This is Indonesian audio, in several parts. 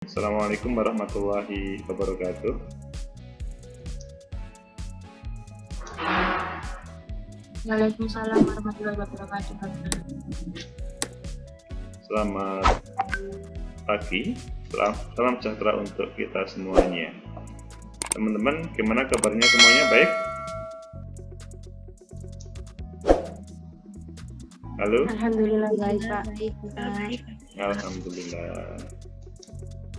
Assalamualaikum warahmatullahi wabarakatuh. Waalaikumsalam warahmatullahi wabarakatuh. Selamat pagi, salam sejahtera untuk kita semuanya. Teman-teman, gimana kabarnya semuanya? Baik? Halo? Alhamdulillah baik Pak. Alhamdulillah.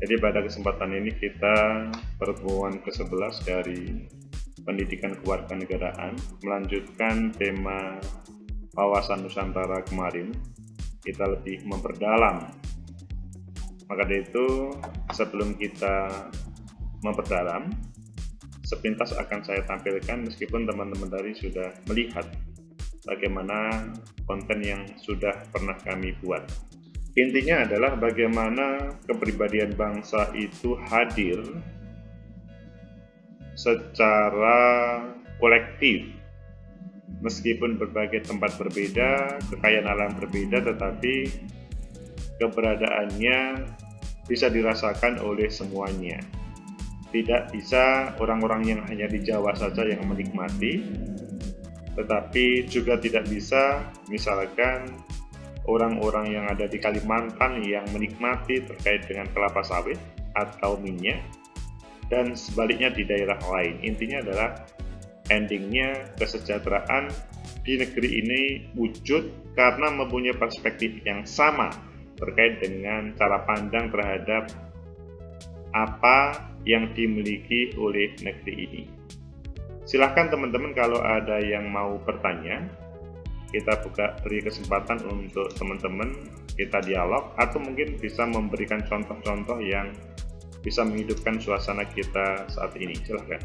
Jadi pada kesempatan ini kita pertemuan ke-11 dari Pendidikan Kewarganegaraan melanjutkan tema wawasan Nusantara kemarin. Kita lebih memperdalam. Maka dari itu, sebelum kita memperdalam, sepintas akan saya tampilkan meskipun teman-teman tadi sudah melihat bagaimana konten yang sudah pernah kami buat. Intinya adalah bagaimana kepribadian bangsa itu hadir secara kolektif. Meskipun berbagai tempat berbeda, kekayaan alam berbeda, tetapi keberadaannya bisa dirasakan oleh semuanya. Tidak bisa orang-orang yang hanya di Jawa saja yang menikmati, tetapi juga tidak bisa misalkan orang-orang yang ada di Kalimantan yang menikmati terkait dengan kelapa sawit atau minyak, dan sebaliknya di daerah lain. Intinya adalah endingnya kesejahteraan di negeri ini wujud karena mempunyai perspektif yang sama terkait dengan cara pandang terhadap apa yang dimiliki oleh negeri ini. Silahkan teman-teman kalau ada yang mau bertanya, kita beri kesempatan untuk teman-teman kita dialog atau mungkin bisa memberikan contoh-contoh yang bisa menghidupkan suasana kita saat ini. Silahkan.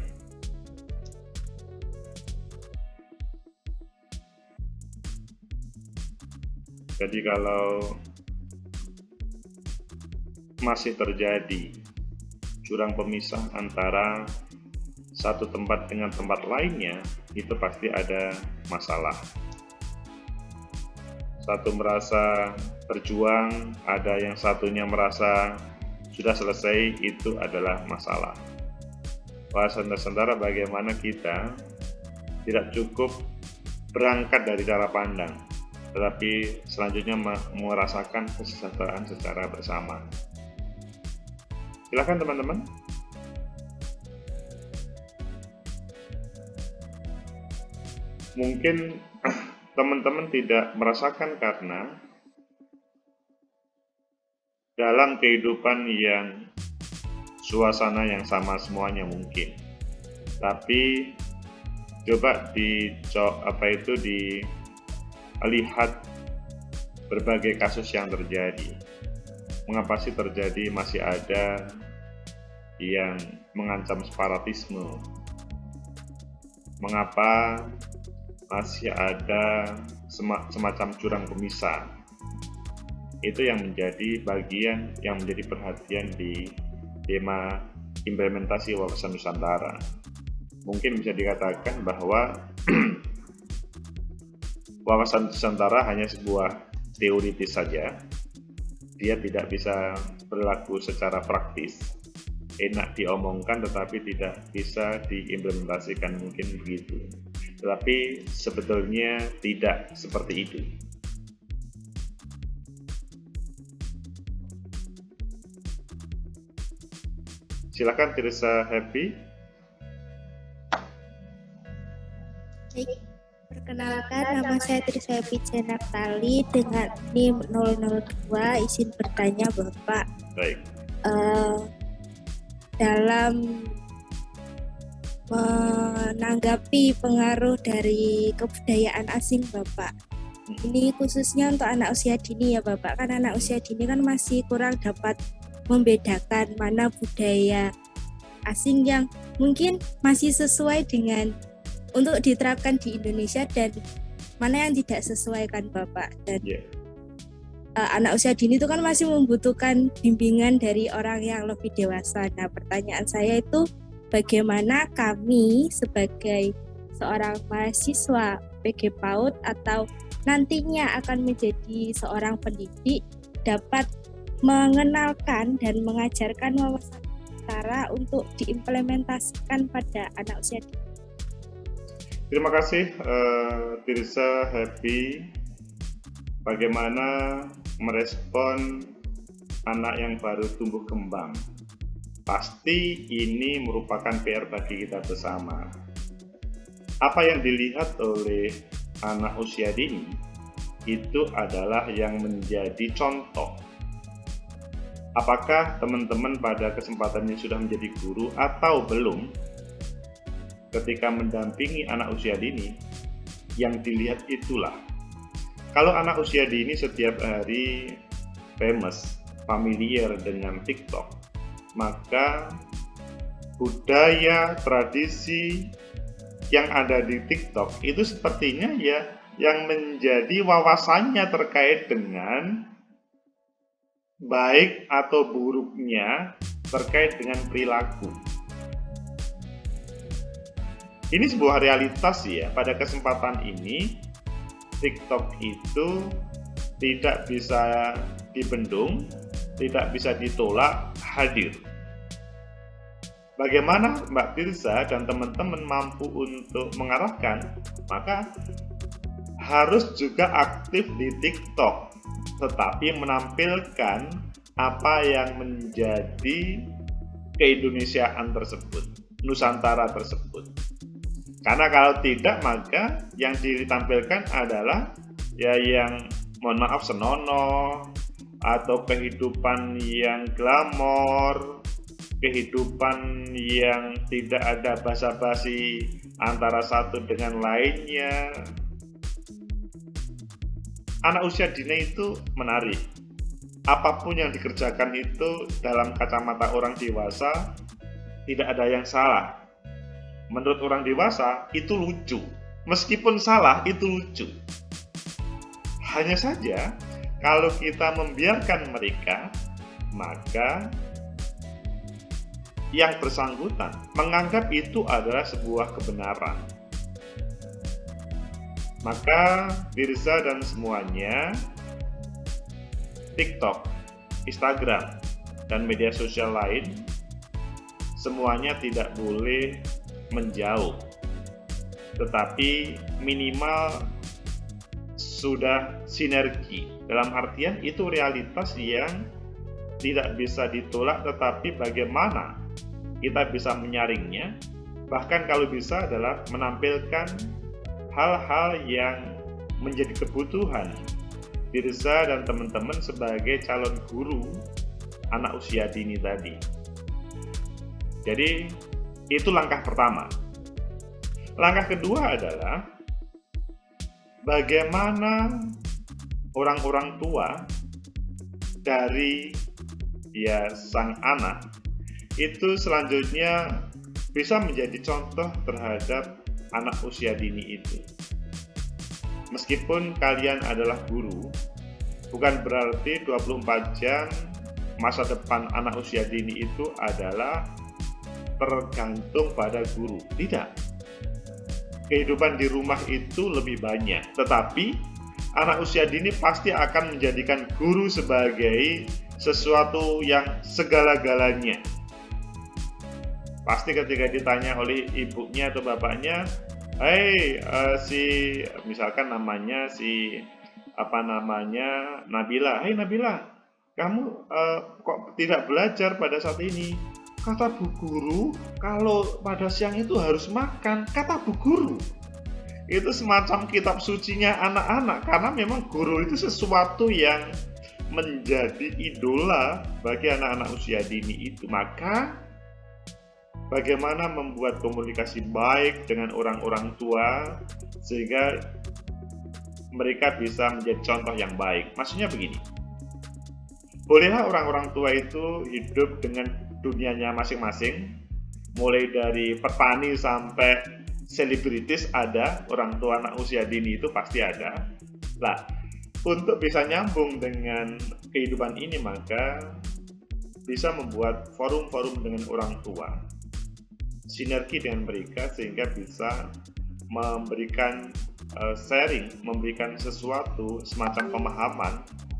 Jadi kalau masih terjadi jurang pemisah antara satu tempat dengan tempat lainnya, itu pasti ada masalah. Satu merasa berjuang, ada yang satunya merasa sudah selesai, itu adalah masalah. Wawasan Nusantara bagaimana kita tidak cukup berangkat dari cara pandang, tetapi selanjutnya merasakan kesejahteraan secara bersama. Silakan teman-teman. Mungkin teman-teman tidak merasakan karena dalam kehidupan yang suasana yang sama semuanya mungkin. Tapi coba dilihat berbagai kasus yang terjadi. Mengapa sih terjadi masih ada yang mengancam separatisme? Mengapa masih ada semacam jurang pemisah? Itu yang menjadi bagian yang menjadi perhatian di tema implementasi wawasan Nusantara. Mungkin bisa dikatakan bahwa wawasan Nusantara hanya sebuah teoritis saja. Dia tidak bisa berlaku secara praktis. Enak diomongkan tetapi tidak bisa diimplementasikan, mungkin begitu. Tetapi sebetulnya tidak seperti itu. Silakan Tirsa Happy. Perkenalkan, nama saya Tirsa Happy Naftali dengan NIM 002. Izin bertanya Bapak. Baik. Dalam menanggapi pengaruh dari kebudayaan asing Bapak, ini khususnya untuk anak usia dini ya Bapak, kan anak usia dini kan masih kurang dapat membedakan mana budaya asing yang mungkin masih sesuai dengan untuk diterapkan di Indonesia dan mana yang tidak sesuai kan Bapak. Dan anak usia dini itu kan masih membutuhkan bimbingan dari orang yang lebih dewasa. Nah, pertanyaan saya itu bagaimana kami sebagai seorang mahasiswa PG PAUD atau nantinya akan menjadi seorang pendidik dapat mengenalkan dan mengajarkan wawasan cara untuk diimplementasikan pada anak usia dini. Terima kasih Tirza, Happy. Bagaimana merespon anak yang baru tumbuh kembang? Pasti ini merupakan PR bagi kita bersama. Apa yang dilihat oleh anak usia dini itu adalah yang menjadi contoh. Apakah teman-teman pada kesempatan ini sudah menjadi guru atau belum? Ketika mendampingi anak usia dini, yang dilihat itulah. Kalau anak usia dini setiap hari familiar dengan TikTok, maka budaya, tradisi yang ada di TikTok itu sepertinya ya yang menjadi wawasannya terkait dengan baik atau buruknya terkait dengan perilaku. Ini sebuah realitas ya, pada kesempatan ini TikTok itu tidak bisa dibendung, tidak bisa ditolak, hadir. Bagaimana Mbak Tirza dan teman-teman mampu untuk mengarahkan? Maka harus juga aktif di TikTok, tetapi menampilkan apa yang menjadi keindonesiaan tersebut, Nusantara tersebut. Karena kalau tidak, maka yang ditampilkan adalah ya yang mohon maaf senonoh, atau kehidupan yang glamor, kehidupan yang tidak ada basa-basi antara satu dengan lainnya. Anak usia dini itu menarik. Apapun yang dikerjakan itu dalam kacamata orang dewasa tidak ada yang salah. Menurut orang dewasa itu lucu. Meskipun salah itu lucu. Hanya saja kalau kita membiarkan mereka, maka yang bersangkutan menganggap itu adalah sebuah kebenaran. Maka Tirza dan semuanya, TikTok, Instagram, dan media sosial lain, semuanya tidak boleh menjauh, tetapi minimal sudah sinergi. Dalam artian itu realitas yang tidak bisa ditolak, tetapi bagaimana kita bisa menyaringnya, bahkan kalau bisa adalah menampilkan hal-hal yang menjadi kebutuhan Tirza dan teman-teman sebagai calon guru anak usia dini tadi. Jadi itu langkah pertama. Langkah kedua adalah bagaimana orang-orang tua dari sang anak itu selanjutnya bisa menjadi contoh terhadap anak usia dini itu. Meskipun kalian adalah guru, bukan berarti 24 jam masa depan anak usia dini itu adalah tergantung pada guru. Tidak. Kehidupan di rumah itu lebih banyak. Tetapi anak usia dini pasti akan menjadikan guru sebagai sesuatu yang segala-galanya. Pasti ketika ditanya oleh ibunya atau bapaknya, misalkan namanya Nabila. Hei Nabila, kamu kok tidak belajar pada saat ini? Kata Bu Guru, kalau pada siang itu harus makan. Kata Bu Guru. Itu semacam kitab sucinya anak-anak, karena memang guru itu sesuatu yang menjadi idola bagi anak-anak usia dini itu. Maka bagaimana membuat komunikasi baik dengan orang-orang tua sehingga mereka bisa menjadi contoh yang baik. Maksudnya begini, bolehlah orang-orang tua itu hidup dengan dunianya masing-masing, mulai dari petani sampai selebritis ada, orang tua anak usia dini itu pasti ada. Nah, untuk bisa nyambung dengan kehidupan ini, maka bisa membuat forum-forum dengan orang tua, sinergi dengan mereka sehingga bisa memberikan sharing, memberikan sesuatu semacam pemahaman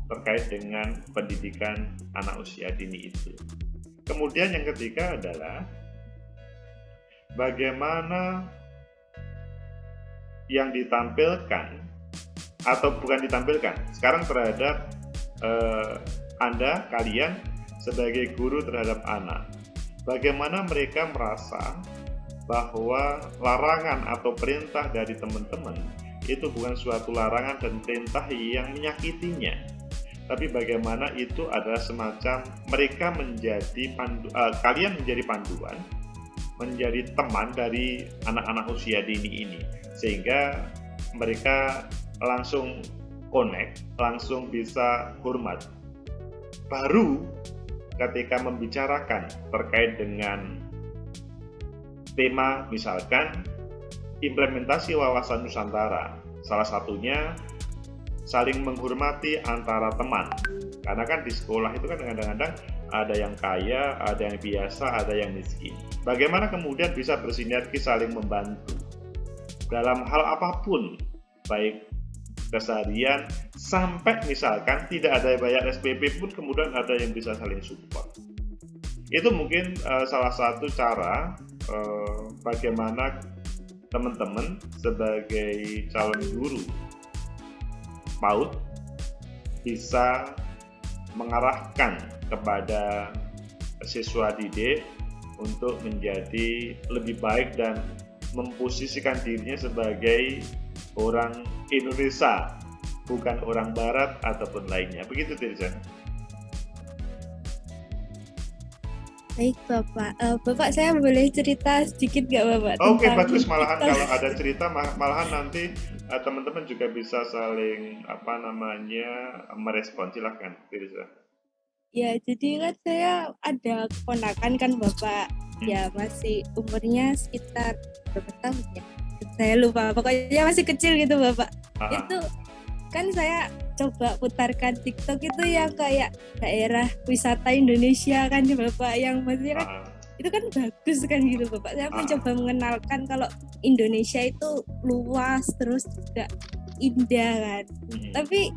terkait dengan pendidikan anak usia dini itu. Kemudian yang ketiga adalah bagaimana yang ditampilkan atau bukan ditampilkan sekarang terhadap Anda, kalian sebagai guru terhadap anak. Bagaimana mereka merasa bahwa larangan atau perintah dari teman-teman itu bukan suatu larangan dan perintah yang menyakitinya, tapi bagaimana itu adalah semacam mereka menjadi kalian menjadi panduan, menjadi teman dari anak-anak usia dini ini, sehingga mereka langsung connect, langsung bisa hormat. Baru ketika membicarakan terkait dengan tema misalkan implementasi wawasan Nusantara, salah satunya saling menghormati antara teman. Karena kan di sekolah itu kan kadang-kadang ada yang kaya, ada yang biasa, ada yang miskin. Bagaimana kemudian bisa bersinergi saling membantu dalam hal apapun, baik keseharian sampai misalkan tidak ada bayar SPP pun kemudian ada yang bisa saling support. Itu mungkin salah satu cara bagaimana teman-teman sebagai calon guru PAUD bisa mengarahkan kepada siswa didik untuk menjadi lebih baik dan memposisikan dirinya sebagai orang Indonesia, bukan orang Barat ataupun lainnya. Begitu, Tirza. Baik Bapak, Bapak saya boleh cerita sedikit nggak Bapak? Oke, tentang bagus. Malahan TikTok? kalau ada cerita, malahan nanti teman-teman juga bisa saling merespon. Silahkan, Tirza. Ya, jadi kan saya ada keponakan kan Bapak, ya masih umurnya sekitar berapa tahun ya? Saya lupa, pokoknya masih kecil gitu Bapak. Itu kan saya coba putarkan TikTok itu yang kayak daerah wisata Indonesia kan Bapak, yang maksudnya kan itu kan bagus kan gitu Bapak. Saya mencoba mengenalkan kalau Indonesia itu luas terus juga indah kan. Tapi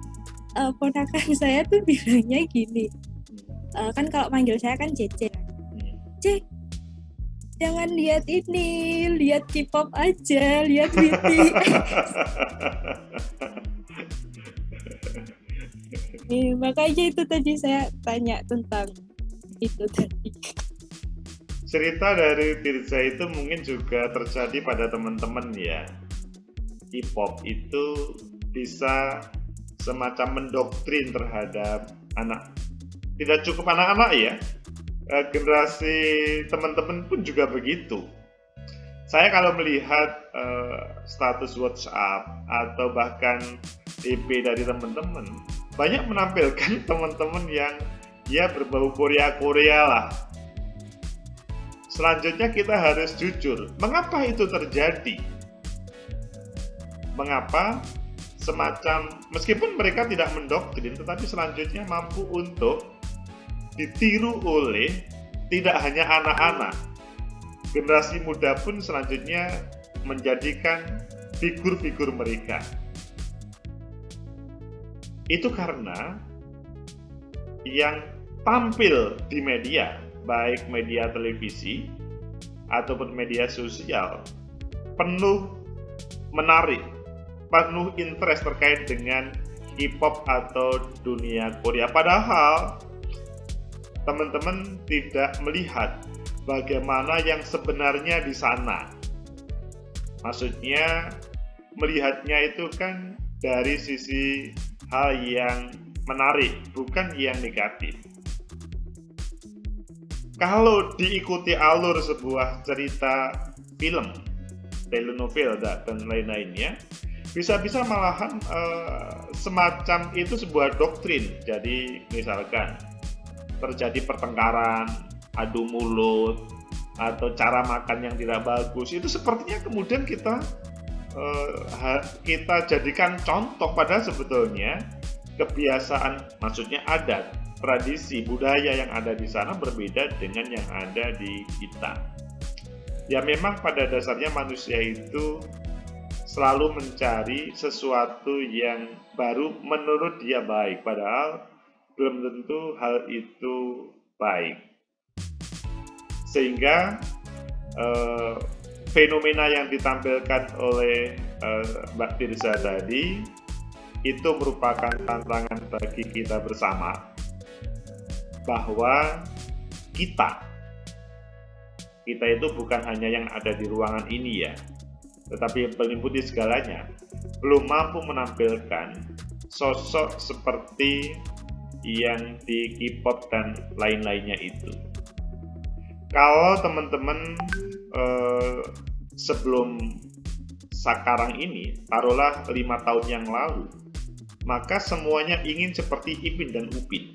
ponakan saya tuh bilangnya gini, kan kalau manggil saya kan Cece. Cek, jangan lihat ini, lihat K-pop aja, lihat Witi. Nih, makanya itu tadi saya tanya tentang itu tadi. Cerita dari Tirza itu mungkin juga terjadi pada teman-teman ya. K-pop itu bisa semacam mendoktrin terhadap anak. Tidak cukup anak-anak ya, generasi teman-teman pun juga begitu. Saya kalau melihat status WhatsApp atau bahkan DP dari teman-teman, banyak menampilkan teman-teman yang ya berbau Korea-Korea lah. Selanjutnya kita harus jujur, mengapa itu terjadi? Mengapa semacam, meskipun mereka tidak mendoktrin, tetapi selanjutnya mampu untuk ditiru oleh tidak hanya anak-anak, generasi muda pun selanjutnya menjadikan figur-figur mereka. Itu karena yang tampil di media, baik media televisi ataupun media sosial, penuh menarik, penuh interest terkait dengan K-pop atau dunia Korea. Padahal teman-teman tidak melihat bagaimana yang sebenarnya di sana. Maksudnya melihatnya itu kan dari sisi hal yang menarik, bukan yang negatif. Kalau diikuti alur sebuah cerita film, telenovel dan lain-lainnya, bisa-bisa malahan semacam itu sebuah doktrin. Jadi misalkan terjadi pertengkaran, adu mulut, atau cara makan yang tidak bagus, itu sepertinya kemudian kita jadikan contoh, padahal sebetulnya kebiasaan, maksudnya adat, tradisi, budaya yang ada di sana berbeda dengan yang ada di kita. Ya memang pada dasarnya manusia itu selalu mencari sesuatu yang baru menurut dia baik, padahal belum tentu hal itu baik. Sehingga fenomena yang ditampilkan oleh Mbak Tirza tadi itu merupakan tantangan bagi kita bersama, bahwa kita itu bukan hanya yang ada di ruangan ini ya, tetapi yang meliputi segalanya, belum mampu menampilkan sosok seperti yang di K-pop dan lain-lainnya itu. Kalau teman-teman sebelum sekarang ini, taruhlah 5 tahun yang lalu, maka semuanya ingin seperti Ipin dan Upin.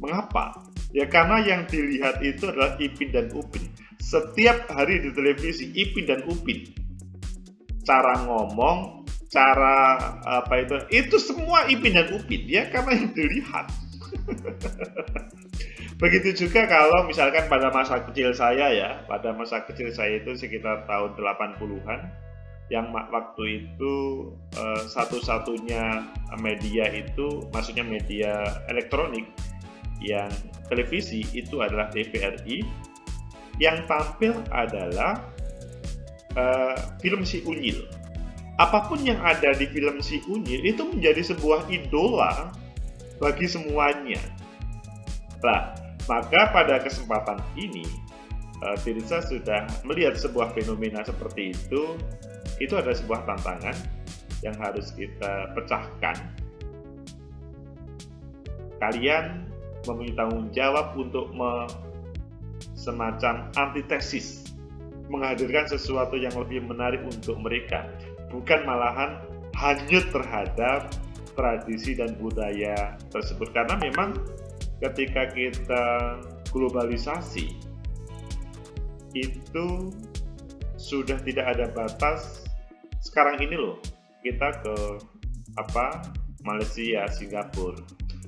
Mengapa? Ya karena yang dilihat itu adalah Ipin dan Upin. Setiap hari di televisi Ipin dan Upin. Cara ngomong, cara apa itu semua Ipin dan Upin ya, karena yang dilihat. Begitu juga kalau misalkan pada masa kecil saya ya, pada masa kecil saya itu sekitar tahun 80-an, yang waktu itu satu-satunya media itu, maksudnya media elektronik yang televisi itu adalah TVRI, yang tampil adalah film Si Unyil. Apapun yang ada di film Si Unyil itu menjadi sebuah idola bagi semuanya. Nah, maka pada kesempatan ini Tirza sudah melihat sebuah fenomena seperti itu adalah sebuah tantangan yang harus kita pecahkan. Kalian memiliki tanggung jawab untuk semacam antitesis, menghadirkan sesuatu yang lebih menarik untuk mereka, bukan malahan hanyut terhadap tradisi dan budaya tersebut. Karena memang ketika kita globalisasi itu sudah tidak ada batas. Sekarang ini loh, kita ke Malaysia, Singapura,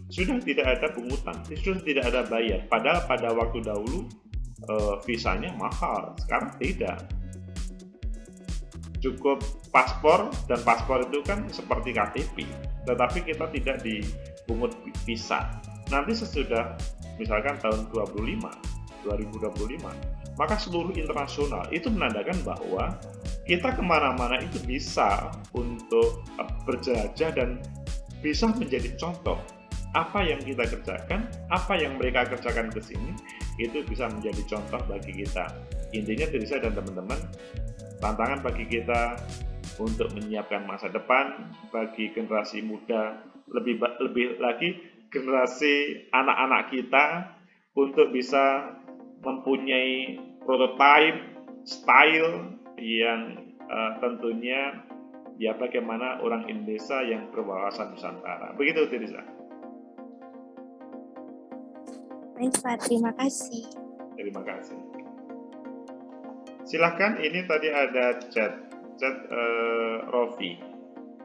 sudah tidak ada pungutan, sudah tidak ada bayar. Padahal pada waktu dahulu visanya mahal, sekarang tidak. Cukup paspor, dan paspor itu kan seperti KTP, tetapi kita tidak dipungut visa. Nanti sesudah misalkan tahun 2025, maka seluruh internasional itu menandakan bahwa kita kemana-mana itu bisa untuk berjelajah dan bisa menjadi contoh. Apa yang kita kerjakan, apa yang mereka kerjakan ke sini, itu bisa menjadi contoh bagi kita. Intinya Tirza dan teman-teman, tantangan bagi kita untuk menyiapkan masa depan bagi generasi muda, lebih lagi generasi anak-anak kita, untuk bisa mempunyai prototipe style yang tentunya ya bagaimana orang Indonesia yang berwawasan Nusantara. Begitu Tirza. Baik Pak, terima kasih. Terima kasih. Silahkan, ini tadi ada chat Rofi.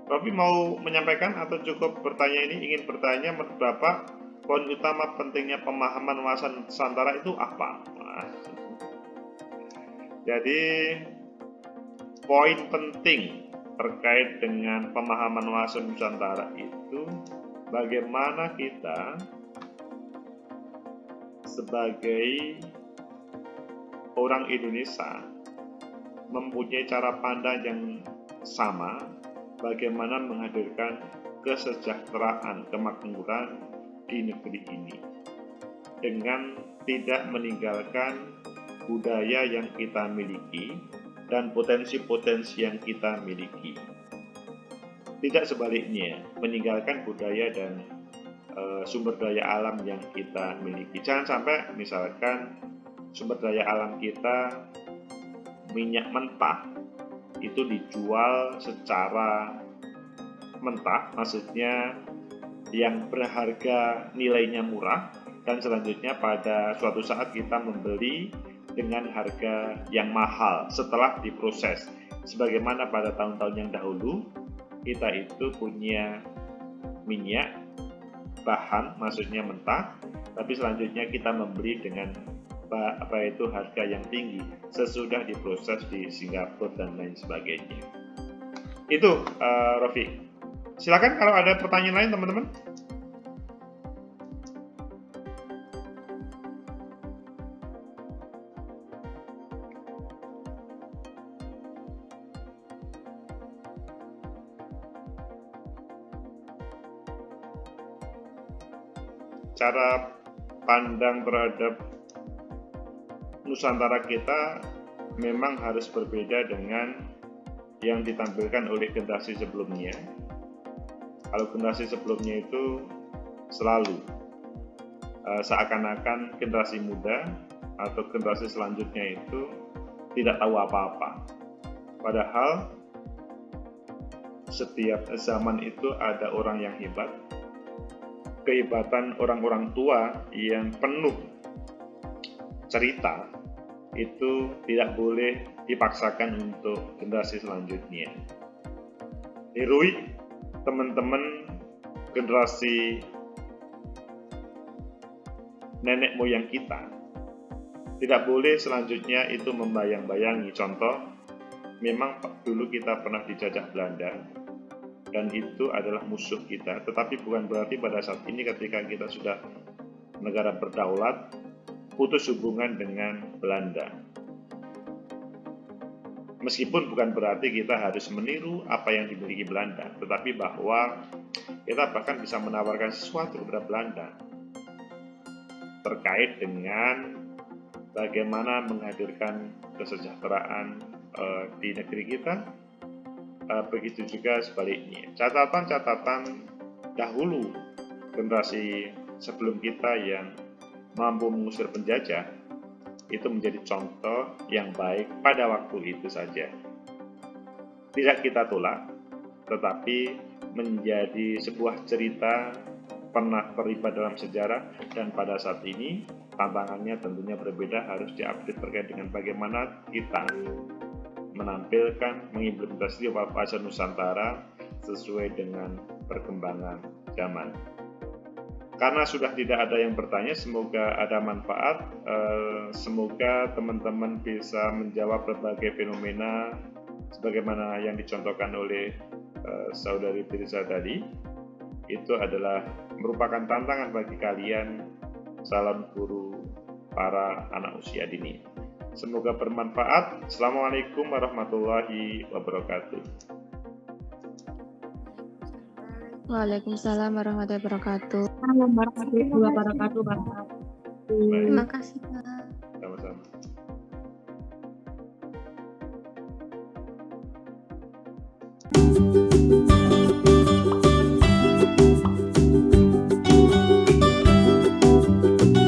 Rofi mau menyampaikan atau cukup bertanya? Ini ingin bertanya berapa poin utama pentingnya pemahaman wawasan Nusantara itu apa? Jadi poin penting terkait dengan pemahaman wawasan Nusantara itu bagaimana kita sebagai orang Indonesia mempunyai cara pandang yang sama bagaimana menghadirkan kesejahteraan, kemakmuran di negeri ini dengan tidak meninggalkan budaya yang kita miliki dan potensi-potensi yang kita miliki. Tidak sebaliknya, meninggalkan budaya dan sumber daya alam yang kita miliki. Jangan sampai misalkan sumber daya alam kita, minyak mentah, itu dijual secara mentah, maksudnya yang berharga nilainya murah, dan selanjutnya pada suatu saat kita membeli dengan harga yang mahal setelah diproses. Sebagaimana pada tahun-tahun yang dahulu, kita itu punya minyak bahan, maksudnya mentah, tapi selanjutnya kita membeli dengan harga yang tinggi sesudah diproses di Singapura dan lain sebagainya. Itu Rofi. Silakan kalau ada pertanyaan lain teman-teman. Cara pandang terhadap Nusantara kita memang harus berbeda dengan yang ditampilkan oleh generasi sebelumnya. Kalau generasi sebelumnya itu selalu seakan-akan generasi muda atau generasi selanjutnya itu tidak tahu apa-apa. Padahal setiap zaman itu ada orang yang hebat. Kehebatan orang-orang tua yang penuh cerita itu tidak boleh dipaksakan untuk generasi selanjutnya. Nirui teman-teman generasi nenek moyang kita, tidak boleh selanjutnya itu membayang-bayangi. Contoh, memang dulu kita pernah dijajah Belanda dan itu adalah musuh kita, tetapi bukan berarti pada saat ini ketika kita sudah negara berdaulat putus hubungan dengan Belanda. Meskipun bukan berarti kita harus meniru apa yang dimiliki Belanda, tetapi bahwa kita bahkan bisa menawarkan sesuatu kepada Belanda terkait dengan bagaimana menghadirkan kesejahteraan di negeri kita. Begitu juga sebaliknya. Catatan-catatan dahulu generasi sebelum kita yang mampu mengusir penjajah itu menjadi contoh yang baik pada waktu itu saja. Tidak kita tolak, tetapi menjadi sebuah cerita pernah terlibat dalam sejarah, dan pada saat ini tantangannya tentunya berbeda, harus diupdate terkait dengan bagaimana kita menampilkan, mengimplementasi bahasa Nusantara sesuai dengan perkembangan zaman. Karena sudah tidak ada yang bertanya, semoga ada manfaat. Semoga teman-teman bisa menjawab berbagai fenomena sebagaimana yang dicontohkan oleh saudari Tirza tadi. Itu adalah merupakan tantangan bagi kalian calon guru para anak usia dini. Semoga bermanfaat. Assalamualaikum warahmatullahi wabarakatuh. Waalaikumsalam warahmatullahi wabarakatuh. Warahmatullahi wabarakatuh. Terima kasih, Pak.